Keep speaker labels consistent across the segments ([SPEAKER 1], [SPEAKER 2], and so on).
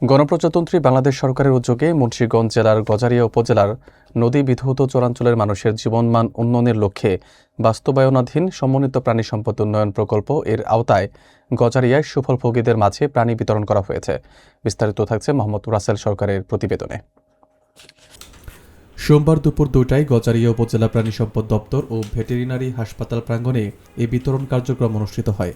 [SPEAKER 1] গণপ্রজাতন্ত্রী বাংলাদেশ সরকারের উদ্যোগে মুন্সিগঞ্জ জেলার গজারিয়া উপজেলার নদী বিধৌত চরাঞ্চলের মানুষের জীবনমান উন্নয়নের লক্ষ্যে বাস্তবায়নাধীন সমন্বিত প্রাণী সম্পদ উন্নয়ন প্রকল্প এর আওতায় গজারিয়ায় সুফলভোগীদের মাঝে প্রাণী বিতরণ করা হয়েছে। বিস্তারিত থাকছে মোহাম্মদ রাসেল সরকারের প্রতিবেদনে। সোমবার দুপুর 2টায় গজারিয়া উপজেলা প্রাণী সম্পদ দপ্তর ও ভেটেরিনারি হাসপাতাল প্রাঙ্গণে এই বিতরণ কার্যক্রম অনুষ্ঠিত হয়।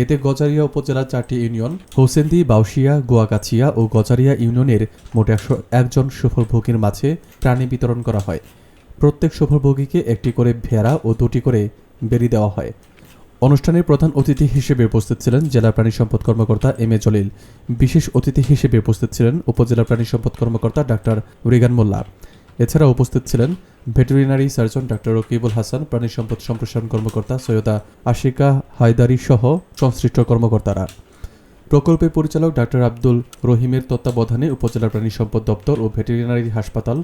[SPEAKER 1] এতে গজারিয়া উপজেলার 4টি ইউনিয়ন হোসেন্দি, বাউশিয়া, গোয়াগাছিয়া ও গজারিয়া ইউনিয়নের মোট 101 জন সুফলভোগীর মাঝে প্রাণী বিতরণ করা হয়। প্রত্যেক সুফলভোগীকে একটি করে ভেড়া ও 2টি করে বেরি দেওয়া হয়। অনুষ্ঠানের প্রধান অতিথি হিসেবে উপস্থিত ছিলেন জেলা প্রাণী সম্পদ কর্মকর্তা এম এ জলিল। বিশেষ অতিথি হিসেবে উপস্থিত ছিলেন উপজেলা প্রাণী সম্পদ কর্মকর্তা ডাক্তার রিগান মোল্লা। এছাড়া উপস্থিত ছিলেন veterinary surgeon doctor Rakibul Hasan, প্রাণী সম্পদ সম্প্রসারণ কর্মকর্তা সৈয়দা আশিকা হায়দারি সহ সংশ্লিষ্ট কর্মকর্তারা। প্রকল্পের পরিচালক ডাক্তার আব্দুল রহিমের তত্ত্বাবধানে উপজেলা প্রাণী সম্পদ দপ্তর ও ভেটেরিনারি হাসপাতাল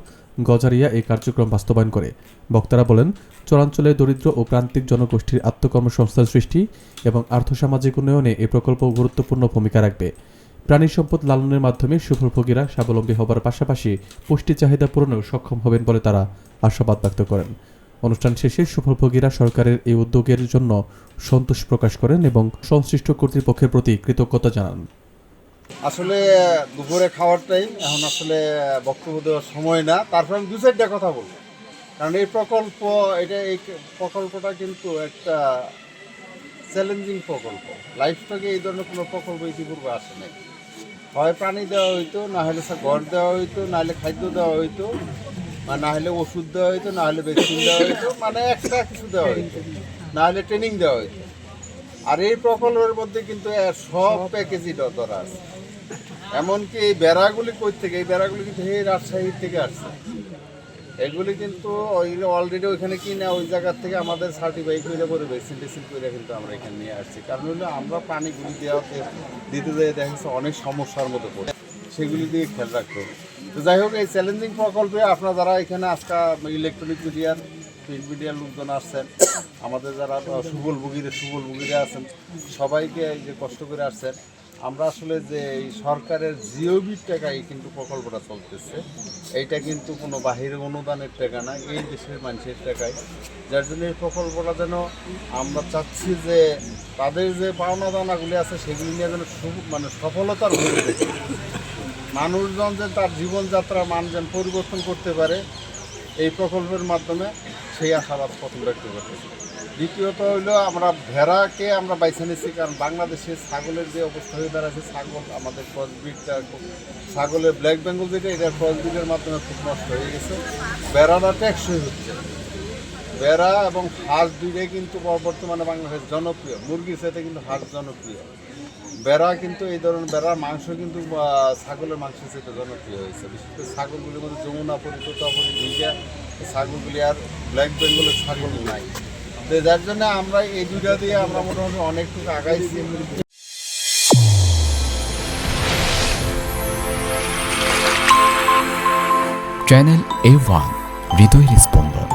[SPEAKER 1] গজারিয়া এই কার্যক্রম বাস্তবায়ন করে। বক্তারা বলেন, চরাঞ্চলে দরিদ্র ও প্রান্তিক জনগোষ্ঠীর আত্মকর্মসংস্থান সৃষ্টি এবং আর্থসামাজিক উন্নয়নে এই প্রকল্প গুরুত্বপূর্ণ ভূমিকা রাখবে। প্রাণী সম্পদ লালনের মাধ্যমে সুফলভোগীরা স্বাবলম্বী হবার পাশাপাশি পুষ্টি চাহিদা পূরণেও সক্ষম হবেন বলে তারা আশাবাদ ব্যক্ত করেন। অনুষ্ঠান শেষে সুফলভোগীরা সরকারের এই উদ্যোগের জন্য সন্তোষ প্রকাশ করেন এবং সংশ্লিষ্ট কর্তৃপক্ষের প্রতি কৃতজ্ঞতা জানান।
[SPEAKER 2] আসলে দুপুরে খাওয়ারটাই এখন আসলে বক্তব্য দেওয়ার সময় না, তারপর আমি 2-4টা কথা বলবো। কারণ এই প্রকল্পটা কিন্তু একটা চ্যালেঞ্জিং প্রকল্প। লাইফস্টকে এই ধরনের কোনো প্রকল্প ইতিপূর্বে আসে নাই। হয় প্রাণী দেওয়া হইতো, না হলে ঘর দেওয়া হইতো, না হলে খাদ্য দেওয়া হইতো, না হলে ওষুধ দেওয়া হইতো, না হলে ভ্যাকসিন দেওয়া হইতো, মানে একটা কিছু দেওয়া হইতো, না হলে ট্রেনিং দেওয়া হইতো। আর এই প্রকল্পের মধ্যে কিন্তু সব প্যাকেজই ধরা আছে। এমনকি এই বেড়াগুলি কই থেকে, এই বেড়াগুলি কিন্তু এই রাজশাহী থেকে আসছে। এগুলি কিন্তু অলরেডি ওইখানে কিনে ওই জায়গার থেকে আমাদের সার্টিফাই করে পরে ভ্যাকসিন টেসিন করে কিন্তু আমরা এখানে নিয়ে আসছি। কারণ হলো আমরা পানিগুলি দিতে যেয়ে দেখা যাচ্ছে অনেক সমস্যার মধ্যে পড়ে, সেগুলি দিয়ে খেয়াল রাখতে হবে। তো যাই হোক, এই চ্যালেঞ্জিং প্রকল্পে আপনারা যারা এখানে আজকে ইলেকট্রনিক মিডিয়ার, প্রিন্ট মিডিয়ার লোকজন আসছেন, আমাদের যারা সুফলভোগীরা আছেন, সবাইকে এই যে কষ্ট করে আসছেন। আমরা আসলে যে এই সরকারের জিওবির টাকায় কিন্তু প্রকল্পটা চলতেছে, এইটা কিন্তু কোনো বাহিরের অনুদানের টাকা না, এই দেশের মানুষের টাকায়। যার জন্য এই প্রকল্পটা যেন আমরা চাচ্ছি যে তাদের যে পাওনা দানাগুলি আছে সেগুলি নিয়ে যেন সফলতার হয়ে থাকে, মানুষজন যে তার জীবনযাত্রার মান যেন পরিবর্তন করতে পারে এই প্রকল্পের মাধ্যমে, সেই আশাবাদ প্রথম ব্যক্ত করতেছি। দ্বিতীয়ত হইলো, আমরা ভেড়াকে আমরা বাইছে নিচ্ছি, কারণ বাংলাদেশে ছাগলের যে অবস্থা হয়ে দাঁড়াচ্ছে, ছাগল আমাদের ক্রসব্রিডটা, ছাগলের ব্ল্যাক বেঙ্গল যেটা, এটা ক্রসব্রিডের মাধ্যমে খুব নষ্ট হয়ে গেছে। বেড়াটা টেকসই হচ্ছে। বেড়া এবং হাঁস দুইটাই কিন্তু বর্তমানে বাংলাদেশ জনপ্রিয়, মুরগির সাথে কিন্তু হাঁস জনপ্রিয়। বেড়া কিন্তু এই ধরনের বেড়ার মাংস কিন্তু ছাগলের মাংসের সাথে জনপ্রিয় হয়েছে। বিশেষ করে ছাগলগুলির মধ্যে যমুনা পরিতোতাপরি ভিজা ছাগলগুলি আর ব্ল্যাক বেঙ্গলের ছাগল নাই। যার জন্য আমরা এই দুইটা দিয়ে আমরা মোটামুটি অনেকটুকু আগাইছি।
[SPEAKER 3] চ্যানেল A1 হৃদয়ের স্পন্দন।